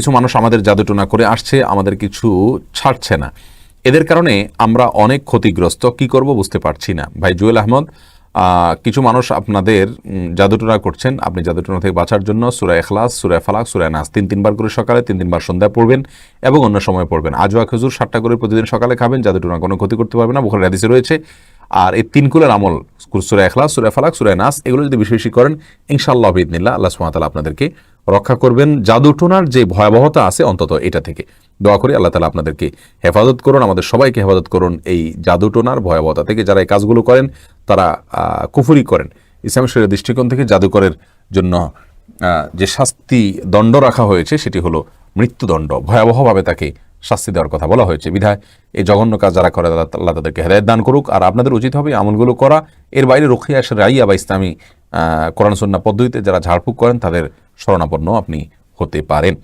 কিছু মানুষ আমাদের জাদুটোনা করে আসছে, আমাদের কিছু ছাড়ছে না। এদের কারণে আমরা অনেক ক্ষতিগ্রস্ত। কি করব বুঝতে পারছি না। ভাই জুয়েল আহমদ, কিছু মানুষ আপনাদের জাদুটোনা করছেন। আপনি জাদুটোনা থেকে বাঁচার জন্য সূরা ইখলাস, সূরা ফালাক, সূরা নাস 3-3 বার করে সকালে, 3-3 বার সন্ধ্যায় পড়বেন এবং অন্য সময় পড়বেন। আজওয়া খেজুর 7টা করে প্রতিদিন সকালে খাবেন, জাদুটোনা কোনো ক্ষতি করতে পারবে না, বুখারী হাদিসে রয়েছে। আর এই 3 কুলের আমল, সূরা ইখলাস, সূরা ফালাক, সূরা নাস, এগুলো যদি বেশি বেশি করেন ইনশাআল্লাহ বিইذনিল্লাহ আল্লাহ সুবহানাহু ওয়া তাআলা আপনাদেরকে রক্ষা করবেন জাদুটোনার যে ভয়াবহতা আছে অন্তত এটা থেকে। দোয়া করি আল্লাহ তাআলা আপনাদেরকে হেফাজত করুন, আমাদের সবাইকে হেফাজত করুন এই জাদুটোনার ভয়াবহতা থেকে। যারা এই কাজগুলো করেন তারা কুফরি করেন। ইসলামের শরীয়তের দৃষ্টিকোণ থেকে জাদুকরের জন্য যে শাস্তি দণ্ড রাখা হয়েছে সেটি হলো মৃত্যুদণ্ড। ভয়াবহভাবে তাকে শাস্তি দেওয়ার কথা বলা হয়েছে। বিধায় এই জঘন্য কাজ যারা করে আল্লাহ তাদেরকে হেদায়েত দান করুক। আর আপনাদের উচিত হবে আমলগুলো করা। এর বাইরে রুকিয়া শরঈয়া বা ইসলামী কোরআন সুন্নাহ পদ্ধতিতে যারা ঝাড়ফুঁক করেন তাদের শরণাপন্ন আপনি হতে পারেন।